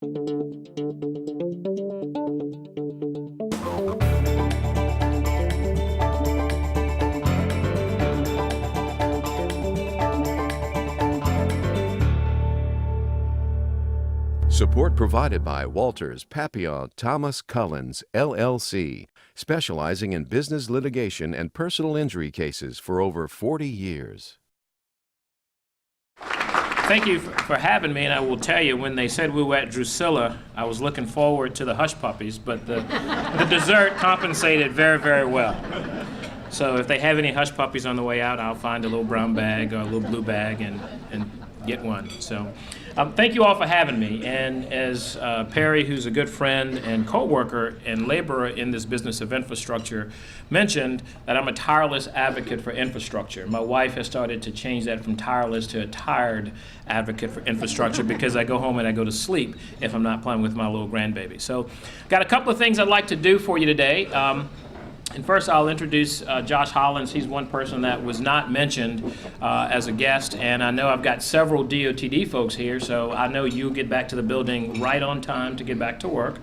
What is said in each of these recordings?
Support provided by Walters, Papillon, Thomas Cullins, LLC, specializing in business litigation and personal injury cases for over 40 years. Thank you for having me, and I will tell you, when they said we were at Drusilla, I was looking forward to the hush puppies, but the dessert compensated very, very well. So if they have any hush puppies on the way out, I'll find a little brown bag or a little blue bag and get one. So thank you all for having me. And as Perry, who's a good friend and co-worker and laborer in this business of infrastructure, mentioned, that I'm a tireless advocate for infrastructure. My wife has started to change that from tireless to a tired advocate for infrastructure because I go home and I go to sleep if I'm not playing with my little grandbaby. So got a couple of things I'd like to do for you today. And first, I'll introduce Josh Hollins. He's one person that was not mentioned as a guest, and I know I've got several DOTD folks here, so I know you'll get back to the building right on time to get back to work.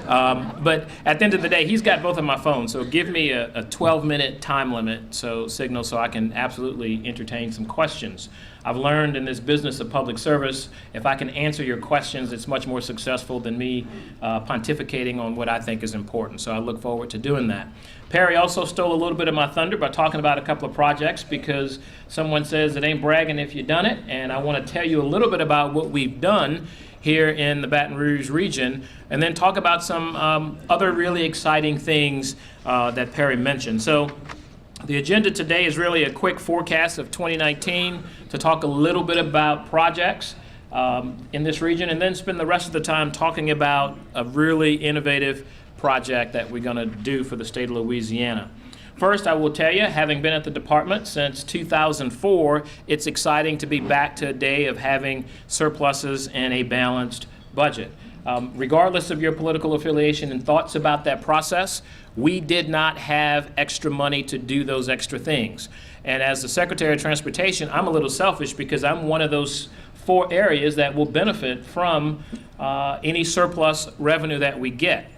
But at the end of the day, he's got both of my phones, so give me a 12-minute time limit, signal, so I can absolutely entertain some questions. I've learned in this business of public service, if I can answer your questions, it's much more successful than me pontificating on what I think is important. So I look forward to doing that. Perry also stole a little bit of my thunder by talking about a couple of projects, because someone says it ain't bragging if you've done it, and I want to tell you a little bit about what we've done here in the Baton Rouge region, and then talk about some other really exciting things that Perry mentioned. So the agenda today is really a quick forecast of 2019 to talk a little bit about projects in this region, and then spend the rest of the time talking about a really innovative project that we're going to do for the state of Louisiana. First, I will tell you, having been at the department since 2004, it's exciting to be back to a day of having surpluses and a balanced budget. Regardless of your political affiliation and thoughts about that process, we did not have extra money to do those extra things. And as the Secretary of Transportation, I'm a little selfish because I'm one of those 4 areas that will benefit from any surplus revenue that we get.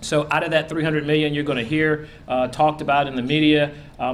So out of that $300 million you're going to hear talked about in the media,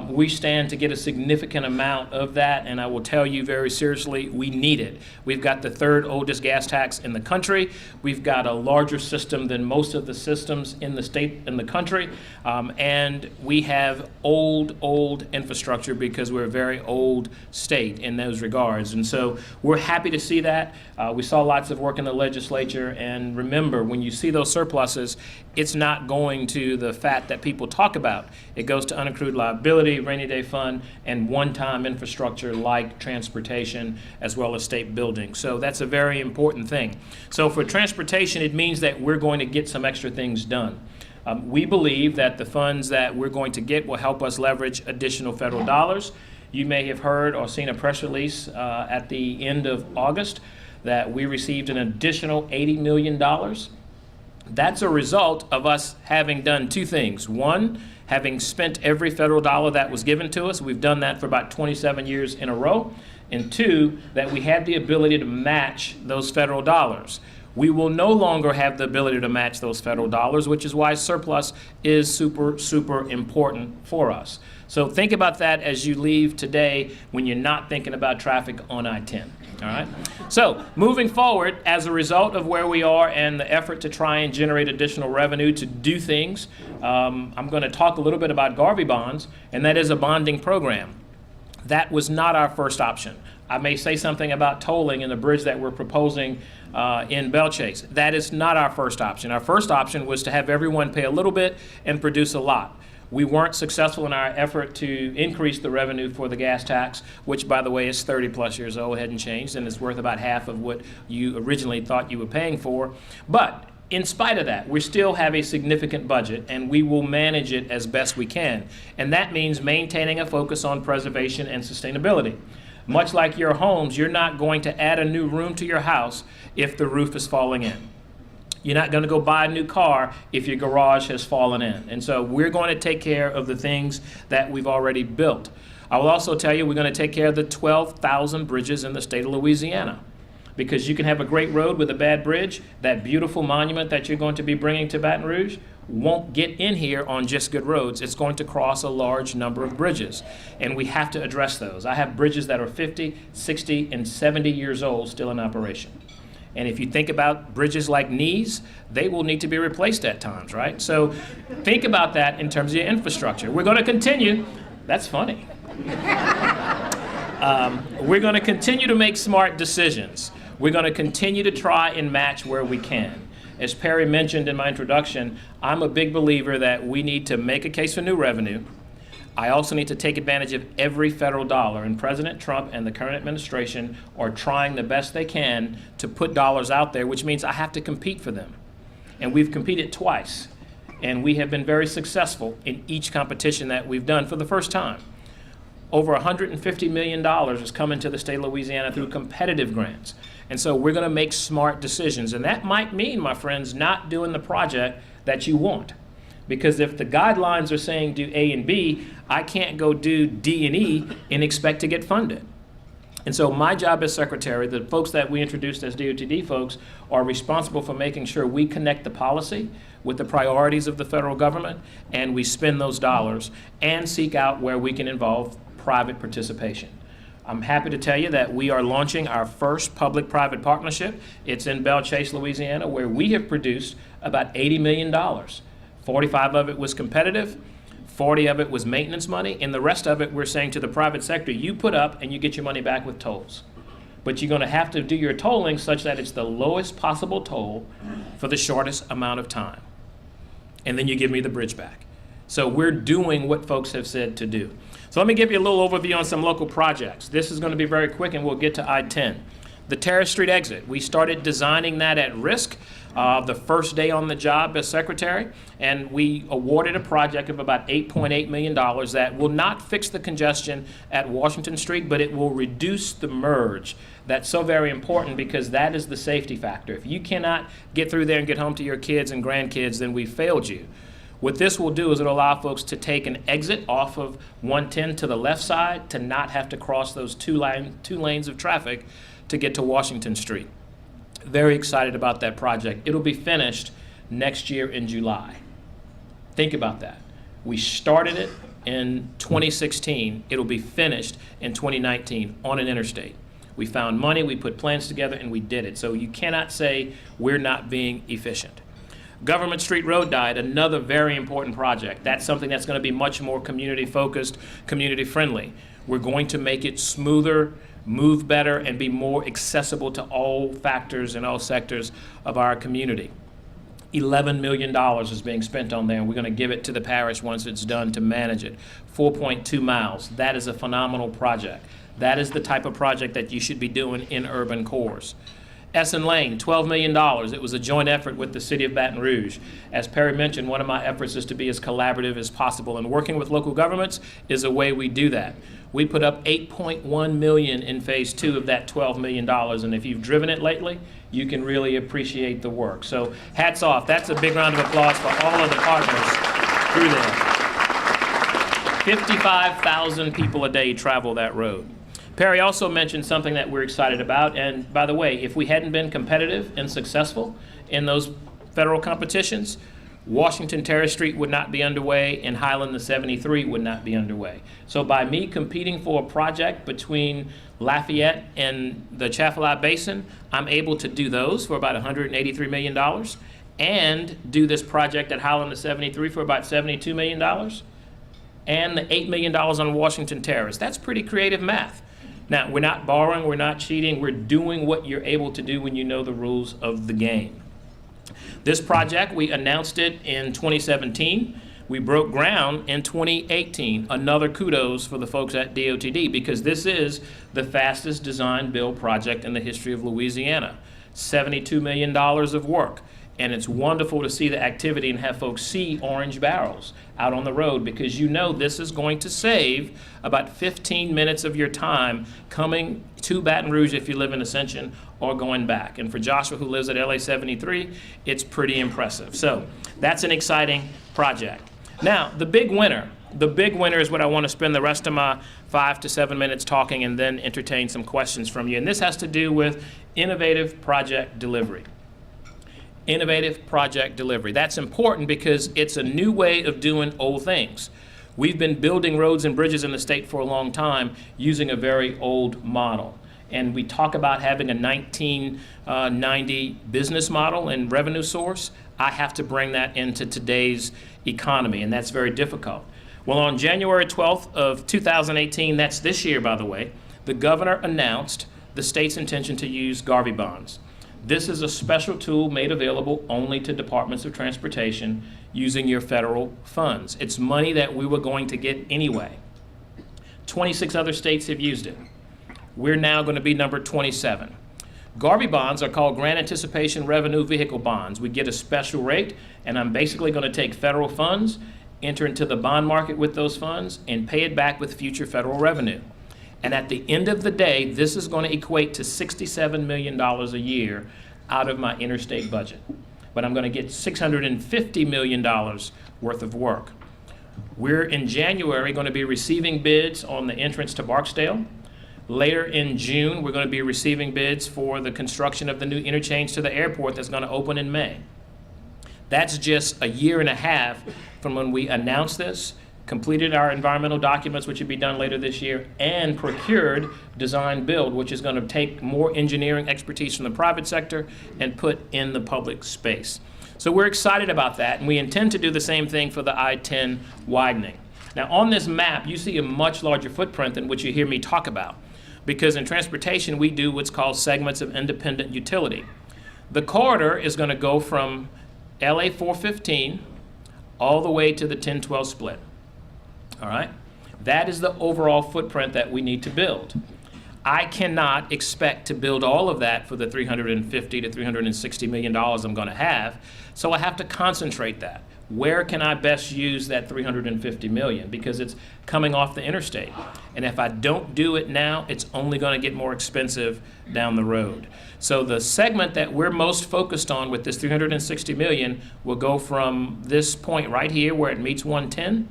we stand to get a significant amount of that, and I will tell you very seriously, we need it. We've got the 3rd oldest gas tax in the country. We've got a larger system than most of the systems in the state, in the country, and we have old infrastructure because we're a very old state in those regards. And so we're happy to see that. We saw lots of work in the legislature, and remember, when you see those surpluses, it's not going to the fat that people talk about. It goes to unaccrued liability, rainy day fund, and one-time infrastructure like transportation as well as state buildings. So that's a very important thing. So for transportation, it means that we're going to get some extra things done. We believe that the funds that we're going to get will help us leverage additional federal dollars. You may have heard or seen a press release at the end of August that we received an additional $80 million. That's a result of us having done 2 things. One, having spent every federal dollar that was given to us. We've done that for about 27 years in a row. And 2, that we had the ability to match those federal dollars. We will no longer have the ability to match those federal dollars, which is why surplus is super, super important for us. So think about that as you leave today when you're not thinking about traffic on I-10. All right? So moving forward, as a result of where we are and the effort to try and generate additional revenue to do things, I'm going to talk a little bit about Garvey bonds, and that is a bonding program. That was not our first option. I may say something about tolling in the bridge that we're proposing in Belle Chase. That is not our first option. Our first option was to have everyone pay a little bit and produce a lot. We weren't successful in our effort to increase the revenue for the gas tax, which, by the way, is 30-plus years old, hadn't changed, and is worth about half of what you originally thought you were paying for. But in spite of that, we still have a significant budget, and we will manage it as best we can. And that means maintaining a focus on preservation and sustainability. Much like your homes, you're not going to add a new room to your house if the roof is falling in. You're not going to go buy a new car if your garage has fallen in. And so we're going to take care of the things that we've already built. I will also tell you we're going to take care of the 12,000 bridges in the state of Louisiana, because you can have a great road with a bad bridge. That beautiful monument that you're going to be bringing to Baton Rouge won't get in here on just good roads. It's going to cross a large number of bridges, and we have to address those. I have bridges that are 50, 60, and 70 years old still in operation. And if you think about bridges like knees, they will need to be replaced at times, right? So think about that in terms of your infrastructure. We're going to continue. That's funny. We're going to continue to make smart decisions. We're going to continue to try and match where we can. As Perry mentioned in my introduction, I'm a big believer that we need to make a case for new revenue. I also need to take advantage of every federal dollar, and President Trump and the current administration are trying the best they can to put dollars out there, which means I have to compete for them. And we've competed twice, and we have been very successful in each competition that we've done for the first time. Over $150 million has come into the state of Louisiana through competitive grants. And so we're going to make smart decisions. And that might mean, my friends, not doing the project that you want. Because if the guidelines are saying do A and B, I can't go do D and E and expect to get funded. And so my job as secretary, the folks that we introduced as DOTD folks, are responsible for making sure we connect the policy with the priorities of the federal government, and we spend those dollars and seek out where we can involve private participation. I'm happy to tell you that we are launching our first public-private partnership. It's in Belle Chasse, Louisiana, where we have produced about $80 million. 45 of it was competitive, 40 of it was maintenance money, and the rest of it we're saying to the private sector, you put up and you get your money back with tolls. But you're going to have to do your tolling such that it's the lowest possible toll for the shortest amount of time. And then you give me the bridge back. So we're doing what folks have said to do. So let me give you a little overview on some local projects. This is going to be very quick, and we'll get to I-10. The Terrace Street exit, we started designing that at risk the first day on the job as secretary, and we awarded a project of about $8.8 million that will not fix the congestion at Washington Street, but it will reduce the merge. That's so very important because that is the safety factor. If you cannot get through there and get home to your kids and grandkids, then we failed you. What this will do is it'll allow folks to take an exit off of 110 to the left side to not have to cross those two lanes of traffic to get to Washington Street. Very excited about that project. It'll be finished next year in July. Think about that. We started it in 2016. It'll be finished in 2019 on an interstate. We found money, we put plans together, and we did it. So you cannot say we're not being efficient. Government Street Road died, another very important project. That's something that's going to be much more community-focused, community-friendly. We're going to make it smoother, move better, and be more accessible to all factors and all sectors of our community. $11 million is being spent on there, and we're going to give it to the parish once it's done to manage it. 4.2 miles. That is a phenomenal project. That is the type of project that you should be doing in urban cores. Essen Lane, $12 million. It was a joint effort with the city of Baton Rouge. As Perry mentioned, one of my efforts is to be as collaborative as possible, and working with local governments is a way we do that. We put up $8.1 million in phase 2 of that $12 million, and if you've driven it lately, you can really appreciate the work. So hats off. That's a big round of applause for all of the partners through there. 55,000 people a day travel that road. Perry also mentioned something that we're excited about, and by the way, if we hadn't been competitive and successful in those federal competitions, Washington Terrace Street would not be underway, and Highland the 73 would not be underway. So by me competing for a project between Lafayette and the Chaffalot Basin, I'm able to do those for about $183 million, and do this project at Highland the 73 for about $72 million, and the $8 million on Washington Terrace. That's pretty creative math. Now, we're not borrowing, we're not cheating, we're doing what you're able to do when you know the rules of the game. This project, we announced it in 2017. We broke ground in 2018. Another kudos for the folks at DOTD, because this is the fastest design build project in the history of Louisiana. $72 million of work. And it's wonderful to see the activity and have folks see orange barrels out on the road, because you know this is going to save about 15 minutes of your time coming to Baton Rouge if you live in Ascension or going back. And for Joshua, who lives at LA 73, it's pretty impressive. So that's an exciting project. Now, the big winner the big winner is what I want to spend the rest of my 5 to 7 minutes talking and then entertain some questions from you. And this has to do with innovative project delivery. Innovative project delivery. That's important because it's a new way of doing old things. We've been building roads and bridges in the state for a long time using a very old model. And we talk about having a 1990 business model and revenue source. I have to bring that into today's economy, and that's very difficult. Well, on January 12th of 2018, that's this year, by the way, the governor announced the state's intention to use Garvey bonds. This is a special tool made available only to departments of transportation using your federal funds. It's money that we were going to get anyway. 26 other states have used it. We're now going to be number 27. Garvey bonds are called Grant Anticipation Revenue Vehicle bonds. We get a special rate, and I'm basically going to take federal funds, enter into the bond market with those funds, and pay it back with future federal revenue. And at the end of the day, this is going to equate to $67 million a year out of my interstate budget. But I'm going to get $650 million worth of work. We're in January going to be receiving bids on the entrance to Barksdale. Later in June, we're going to be receiving bids for the construction of the new interchange to the airport that's going to open in May. That's just a year and a half from when we announced this, completed our environmental documents, which will be done later this year, and procured design build, which is going to take more engineering expertise from the private sector and put in the public space. So we're excited about that, and we intend to do the same thing for the I-10 widening. Now on this map, you see a much larger footprint than what you hear me talk about, because in transportation, we do what's called segments of independent utility. The corridor is going to go from LA 415 all the way to the 10-12 split. All right? That is the overall footprint that we need to build. I cannot expect to build all of that for the $350 to $360 million I'm going to have, so I have to concentrate that. Where can I best use that $350 million? Because it's coming off the interstate. And if I don't do it now, it's only going to get more expensive down the road. So the segment that we're most focused on with this $360 million will go from this point right here where it meets 110,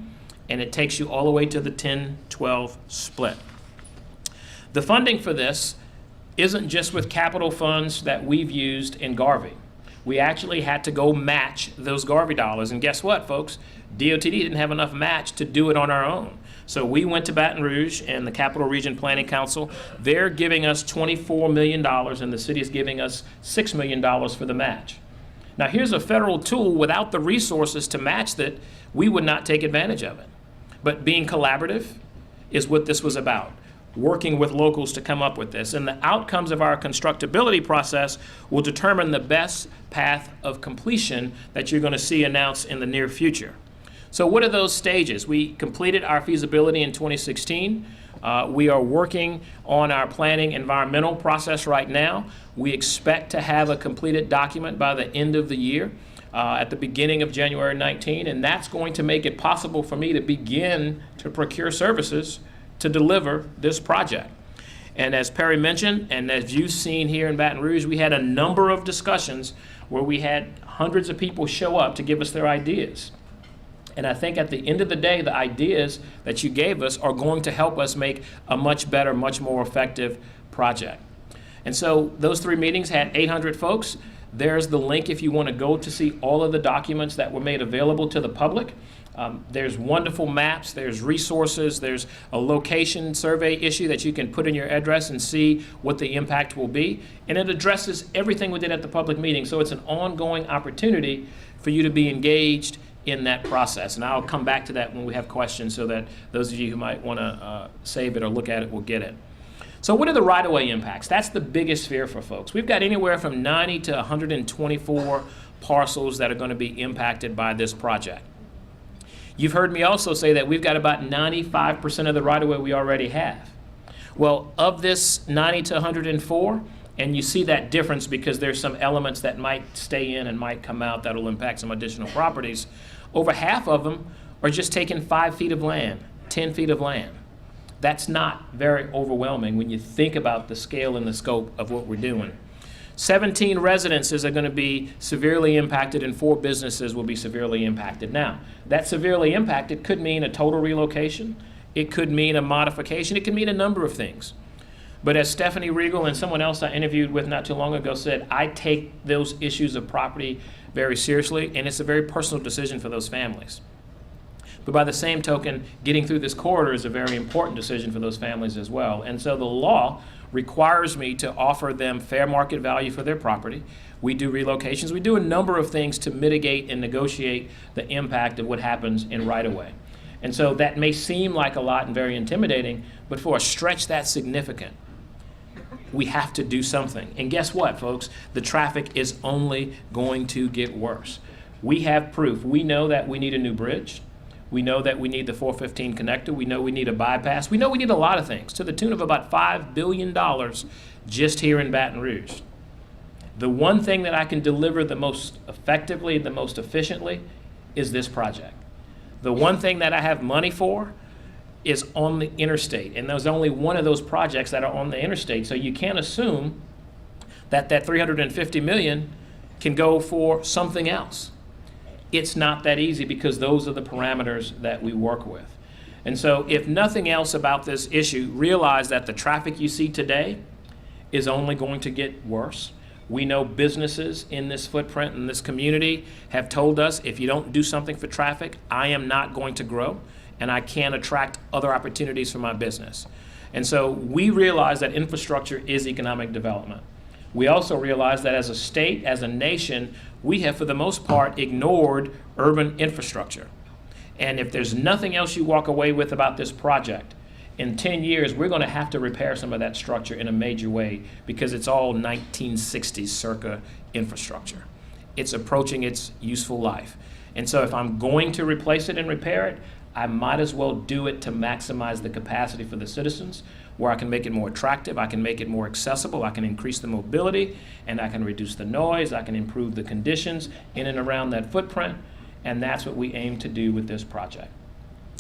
and it takes you all the way to the 10-12 split. The funding for this isn't just with capital funds that we've used in Garvey. We actually had to go match those Garvey dollars, and guess what, folks? DOTD didn't have enough match to do it on our own. So we went to Baton Rouge and the Capital Region Planning Council. They're giving us $24 million, and the city is giving us $6 million for the match. Now here's a federal tool. Without the resources to match that, we would not take advantage of it. But being collaborative is what this was about, working with locals to come up with this. And the outcomes of our constructability process will determine the best path of completion that you're going to see announced in the near future. So what are those stages? We completed our feasibility in 2016. We are working on our planning environmental process right now. We expect to have a completed document by the end of the year. At the beginning of January 19, and that's going to make it possible for me to begin to procure services to deliver this project. And as Perry mentioned, and as you've seen here in Baton Rouge, we had a number of discussions where we had hundreds of people show up to give us their ideas. And I think at the end of the day, the ideas that you gave us are going to help us make a much better, much more effective project. And so those 3 meetings had 800 folks. There's the link if you want to go to see all of the documents that were made available to the public. There's wonderful maps, there's resources, there's a location survey issue that you can put in your address and see what the impact will be. And it addresses everything we did at the public meeting, so it's an ongoing opportunity for you to be engaged in that process. And I'll come back to that when we have questions so that those of you who might want to save it or look at it will get it. So what are the right-of-way impacts? That's the biggest fear for folks. We've got anywhere from 90 to 124 parcels that are going to be impacted by this project. You've heard me also say that we've got about 95% of the right-of-way we already have. Well, of this 90 to 104, and you see that difference because there's some elements that might stay in and might come out that will impact some additional properties, over half of them are just taking 5 feet of land, 10 feet of land. That's not very overwhelming when you think about the scale and the scope of what we're doing. 17 residences are going to be severely impacted and 4 businesses will be severely impacted. Now, that severely impacted could mean a total relocation. It could mean a modification. It could mean a number of things. But as Stephanie Regal and someone else I interviewed with not too long ago said, I take those issues of property very seriously, and it's a very personal decision for those families. But by the same token, getting through this corridor is a very important decision for those families as well. And so the law requires me to offer them fair market value for their property. We do relocations. We do a number of things to mitigate and negotiate the impact of what happens in right-of-way. And so that may seem like a lot and very intimidating, but for a stretch that's significant, we have to do something. And guess what, folks? The traffic is only going to get worse. We have proof. We know that we need a new bridge. We know that we need the 415 connector. We know we need a bypass. We know we need a lot of things to the tune of about $5 billion just here in Baton Rouge. The one thing that I can deliver the most effectively, the most efficiently, is this project. The one thing that I have money for is on the interstate, and there's only one of those projects that are on the interstate, so you can't assume that that $350 million can go for something else. It's not that easy because those are the parameters that we work with. And so if nothing else about this issue, realize that the traffic you see today is only going to get worse. We know businesses in this footprint, in this community, have told us, if you don't do something for traffic, I am not going to grow, and I can't attract other opportunities for my business. And so we realize that infrastructure is economic development. We also realize that as a state, as a nation, we have, for the most part, ignored urban infrastructure. And if there's nothing else you walk away with about this project, in 10 years, we're going to have to repair some of that structure in a major way because it's all 1960s circa infrastructure. It's approaching its useful life. And so if I'm going to replace it and repair it, I might as well do it to maximize the capacity for the citizens, where I can make it more attractive, I can make it more accessible, I can increase the mobility, and I can reduce the noise, I can improve the conditions in and around that footprint, and that's what we aim to do with this project.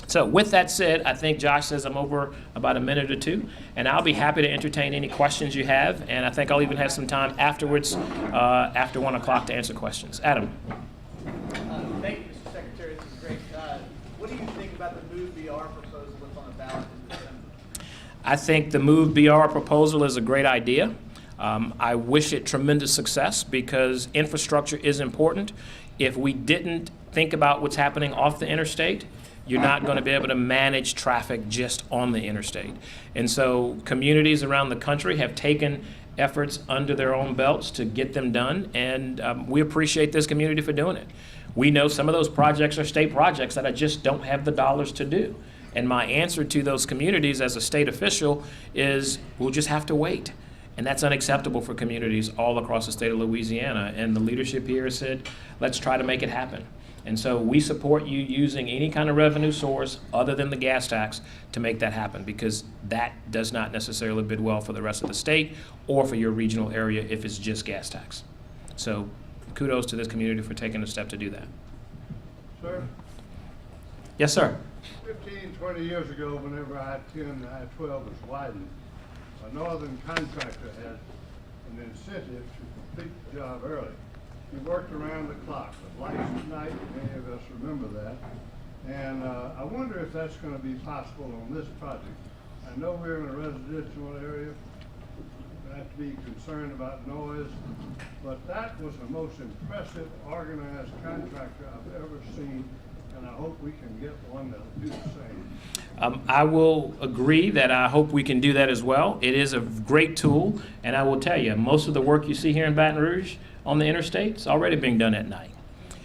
So with that said, I think Josh says I'm over about a minute or two, and I'll be happy to entertain any questions you have, and I think I'll even have some time afterwards, after 1 o'clock to answer questions. Adam. Thank you, Mr. Secretary. This is great. What do you think about the Move BR proposal that's on the ballot in December? I think the Move BR proposal is a great idea. I wish it tremendous success because infrastructure is important. If we didn't think about what's happening off the interstate, you're not going to be able to manage traffic just on the interstate. And so communities around the country have taken efforts under their own belts to get them done, and we appreciate this community for doing it. We know some of those projects are state projects that I just don't have the dollars to do. And my answer to those communities as a state official is we'll just have to wait. And that's unacceptable for communities all across the state of Louisiana. And the leadership here said, let's try to make it happen. And so we support you using any kind of revenue source other than the gas tax to make that happen, because that does not necessarily bid well for the rest of the state or for your regional area if it's just gas tax. So kudos to this community for taking a step to do that. Sir? Yes, sir. 15, 20 years ago, whenever I-10 and I-12 was widened, a northern contractor had an incentive to complete the job early. He worked around the clock, with lights at night, many of us remember that. And I wonder if that's going to be possible on this project. I know we're in a residential area, we have to be concerned about noise, but that was the most impressive organized contractor I've ever seen, and I hope we can get one that'll do the same. I will agree that I hope we can do that as well. It is a great tool, and I will tell you, most of the work you see here in Baton Rouge on the interstate is already being done at night.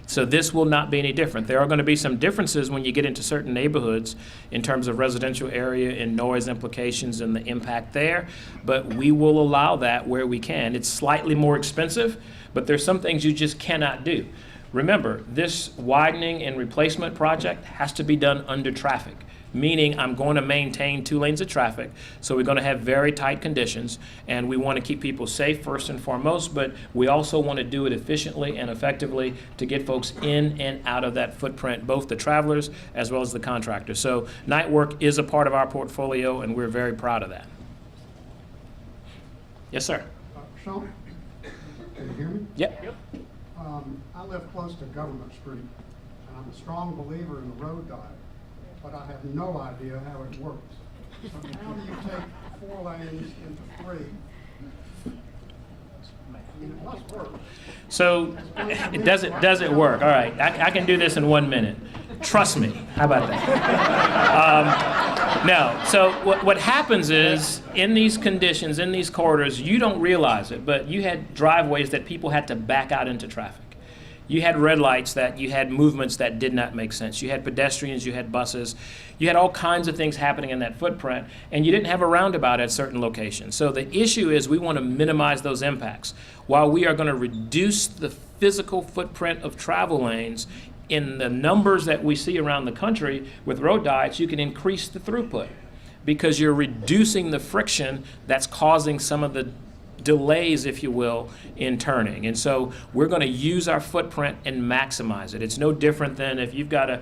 So this will not be any different. There are going to be some differences when you get into certain neighborhoods in terms of residential area and noise implications and the impact there, but we will allow that where we can. It's slightly more expensive, but there's some things you just cannot do. Remember, this widening and replacement project has to be done under traffic, meaning I'm going to maintain 2 lanes of traffic, so we're going to have very tight conditions, and we want to keep people safe first and foremost, but we also want to do it efficiently and effectively to get folks in and out of that footprint, both the travelers as well as the contractors. So night work is a part of our portfolio, and we're very proud of that. Yes, sir. Shawn, Can you hear me? Yep. I live close to Government Street, and I'm a strong believer in the road diet, but I have no idea how it works. So how do you take 4 lanes into 3? I mean, it must work. So does it work? All right, I can do this in 1 minute. Trust me. How about that? No. So what happens is, in these conditions, in these corridors, you don't realize it, but you had driveways that people had to back out into traffic. You had red lights, that you had movements that did not make sense. You had pedestrians, you had buses, you had all kinds of things happening in that footprint, and you didn't have a roundabout at certain locations. So the issue is, we want to minimize those impacts. While we are going to reduce the physical footprint of travel lanes, in the numbers that we see around the country with road diets, you can increase the throughput because you're reducing the friction that's causing some of the delays, if you will, in turning. And so we're going to use our footprint and maximize it. It's no different than if you've got a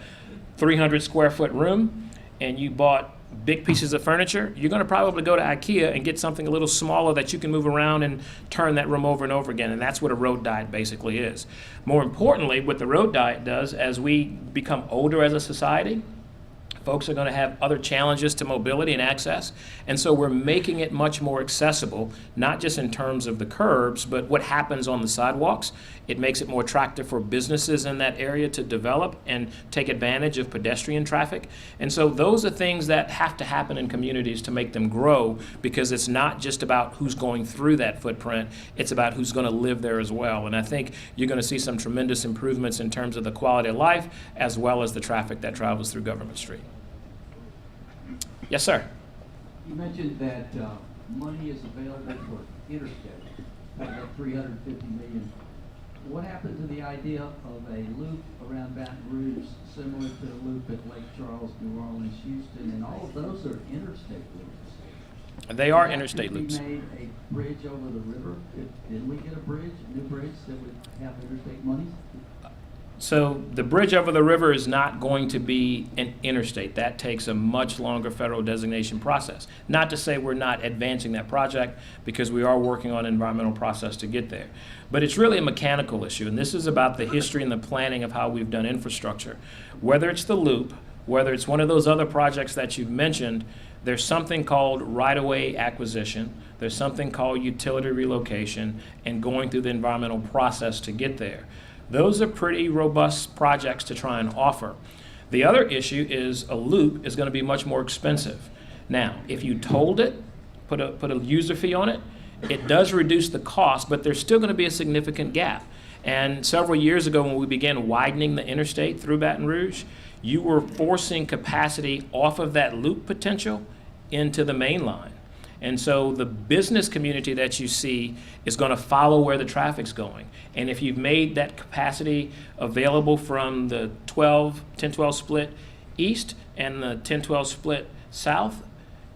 300 square foot room and you bought big pieces of furniture, you're going to probably go to IKEA and get something a little smaller that you can move around and turn that room over and over again. And that's what a road diet basically is. More importantly, what the road diet does, as we become older as a society, folks are going to have other challenges to mobility and access, and so we're making it much more accessible, not just in terms of the curbs, but what happens on the sidewalks. It makes it more attractive for businesses in that area to develop and take advantage of pedestrian traffic. And so those are things that have to happen in communities to make them grow, because it's not just about who's going through that footprint, it's about who's going to live there as well. And I think you're going to see some tremendous improvements in terms of the quality of life as well as the traffic that travels through Government Street. Yes, sir. You mentioned that money is available for interstate, about $350 million. What happened to the idea of a loop around Baton Rouge, similar to the loop at Lake Charles, New Orleans, Houston, and all of those are interstate loops? They are interstate loops. If we made a bridge over the river, didn't we get a new bridge that would have interstate money? So the bridge over the river is not going to be an interstate. That takes a much longer federal designation process. Not to say we're not advancing that project, because we are working on an environmental process to get there. But it's really a mechanical issue, and this is about the history and the planning of how we've done infrastructure. Whether it's the loop, whether it's one of those other projects that you've mentioned, there's something called right-of-way acquisition, there's something called utility relocation, and going through the environmental process to get there. Those are pretty robust projects to try and offer. The other issue is a loop is going to be much more expensive. Now, if you tolled it, put a user fee on it, it does reduce the cost, but there's still going to be a significant gap. And several years ago, when we began widening the interstate through Baton Rouge, you were forcing capacity off of that loop potential into the main line. And so the business community that you see is going to follow where the traffic's going. And if you've made that capacity available from the 10-12 split east and the 10-12 split south,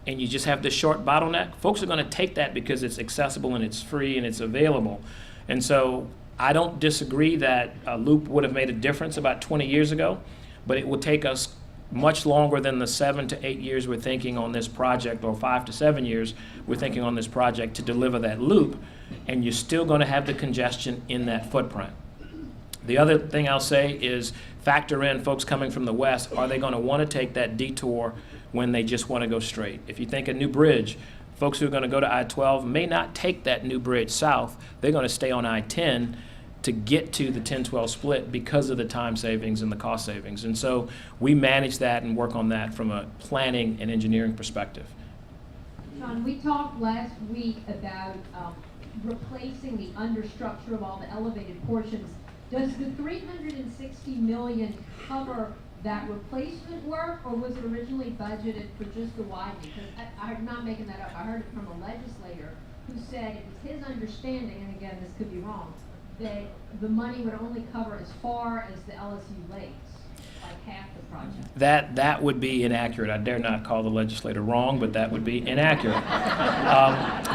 and you just have this short bottleneck, folks are going to take that because it's accessible and it's free and it's available. And so I don't disagree that a loop would have made a difference about 20 years ago, but it will take us much longer than the 7 to 8 years we're thinking on this project, or 5 to 7 years we're thinking on this project to deliver that loop, and you're still going to have the congestion in that footprint. The other thing I'll say is factor in folks coming from the west. Are they going to want to take that detour when they just want to go straight? If you think a new bridge, folks who are going to go to I-12 may not take that new bridge south. They're going to stay on I-10 to get to the 10-12 split because of the time savings and the cost savings. And so we manage that and work on that from a planning and engineering perspective. Shawn, we talked last week about replacing the understructure of all the elevated portions. Does the $360 million cover that replacement work, or was it originally budgeted for just the widening? Because I'm not making that up. I heard it from a legislator who said it was his understanding, and again, this could be wrong, that the money would only cover as far as the LSU lakes, like half the project. That would be inaccurate. I dare not call the legislator wrong, but that would be inaccurate.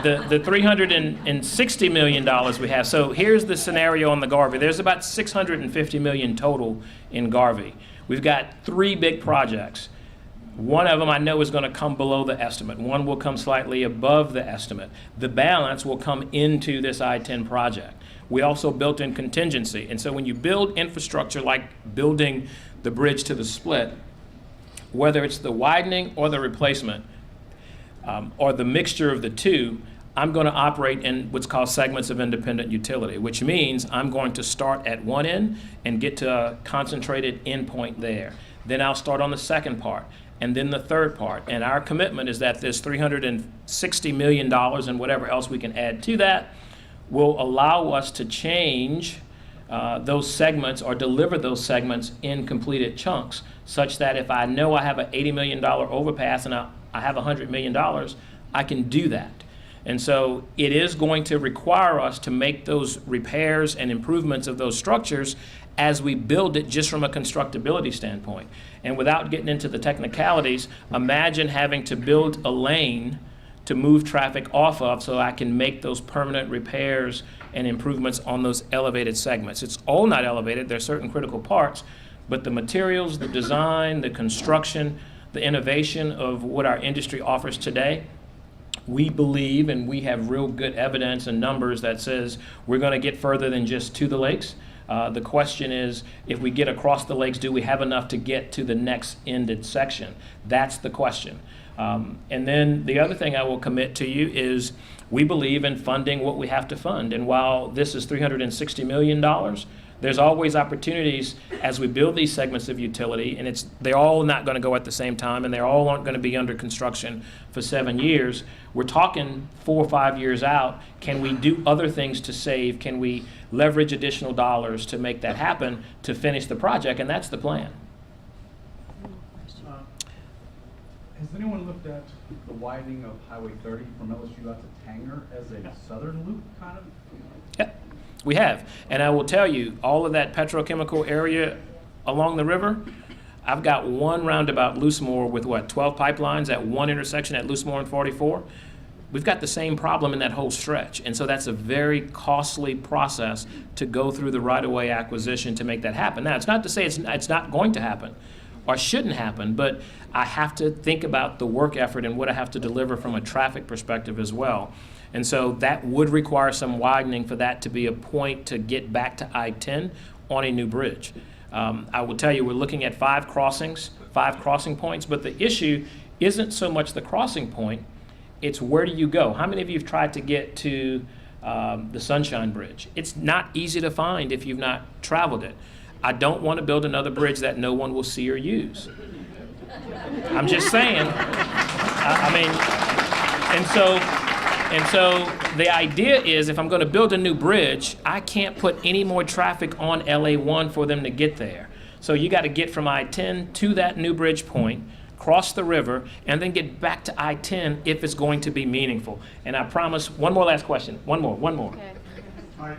The $360 million we have, so here's the scenario on the Garvey. There's about $650 million total in Garvey. We've got 3 big projects. One of them I know is going to come below the estimate. One will come slightly above the estimate. The balance will come into this I-10 project. we also built in contingency. And so when you build infrastructure like building the bridge to the split, whether it's the widening or the replacement, or the mixture of the two, I'm going to operate in what's called segments of independent utility, which means I'm going to start at one end and get to a concentrated endpoint there. Then I'll start on the second part, and then the third part. And our commitment is that this $360 million and whatever else we can add to that will allow us to change those segments or deliver those segments in completed chunks, such that if I know I have an $80 million overpass and I have $100 million, I can do that. And so it is going to require us to make those repairs and improvements of those structures as we build it, just from a constructability standpoint. And without getting into the technicalities, imagine having to build a lane to move traffic off of so I can make those permanent repairs and improvements on those elevated segments. It's all not elevated, there are certain critical parts, but the materials, the design, the construction, the innovation of what our industry offers today, we believe, and we have real good evidence and numbers that says we're going to get further than just to the lakes. The question is, if we get across the lakes, do we have enough to get to the next ended section? That's the question. And then the other thing I will commit to you is we believe in funding what we have to fund. And while this is $360 million, there's always opportunities as we build these segments of utility, and they're all not going to go at the same time, and they're all aren't going to be under construction for 7 years. We're talking 4 or 5 years out. Can we do other things to save? Can we leverage additional dollars to make that happen, to finish the project? And that's the plan. Has anyone looked at the widening of Highway 30 from LSU out to Tanger as a southern loop, kind of? Yeah, we have. And I will tell you, all of that petrochemical area along the river, I've got one roundabout, Loosemore, with 12 pipelines at one intersection at Loosemore and 44. We've got the same problem in that whole stretch. And so that's a very costly process to go through the right-of-way acquisition to make that happen. Now, it's not to say it's not going to happen or shouldn't happen, but I have to think about the work effort and what I have to deliver from a traffic perspective as well. And so that would require some widening for that to be a point to get back to I-10 on a new bridge. I will tell you, we're looking at 5 crossing points, but the issue isn't so much the crossing point, it's where do you go? How many of you have tried to get to the Sunshine Bridge? It's not easy to find if you've not traveled it. I don't want to build another bridge that no one will see or use. I'm just saying. And so the idea is, if I'm going to build a new bridge, I can't put any more traffic on LA1 for them to get there. So you got to get from I-10 to that new bridge point, cross the river, and then get back to I-10 if it's going to be meaningful. And I promise, one more last question. One more. Okay. All right,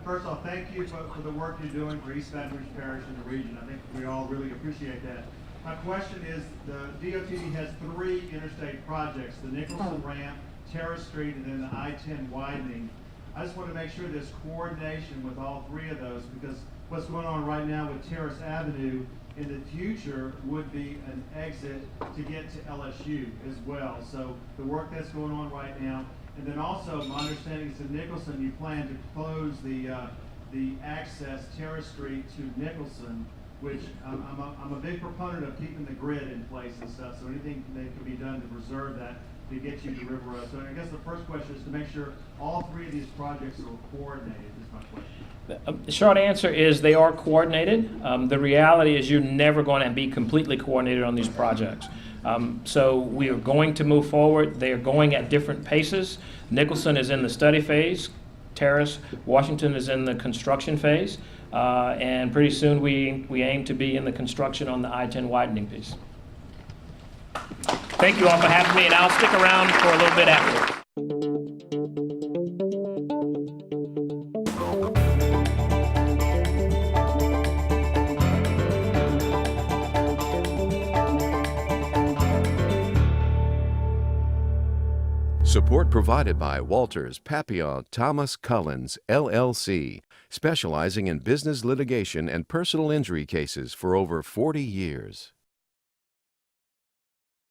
first off, thank you for the work you're doing for East Baton Rouge Parish and the region. I think we all really appreciate that. My question is, the DOTD has 3 interstate projects, the Nicholson Ramp, Terrace Street, and then the I-10 widening. I just want to make sure there's coordination with all 3 of those, because what's going on right now with Terrace Avenue in the future would be an exit to get to LSU as well. So the work that's going on right now. And then also, my understanding is in Nicholson, you plan to close the access Terrace Street to Nicholson, which I'm a big proponent of keeping the grid in place and stuff. So anything that can be done to preserve that to get you to River Road. So I guess the first question is to make sure all 3 of these projects are coordinated. Is my question. The short answer is they are coordinated. The reality is you're never going to be completely coordinated on these projects. So we are going to move forward. They are going at different paces. Nicholson is in the study phase. Terrace, Washington is in the construction phase. And pretty soon we aim to be in the construction on the I-10 widening piece. Thank you all for having me, and I'll stick around for a little bit afterwards. Support provided by Walters, Papillon, Thomas Cullens, LLC, specializing in business litigation and personal injury cases for over 40 years.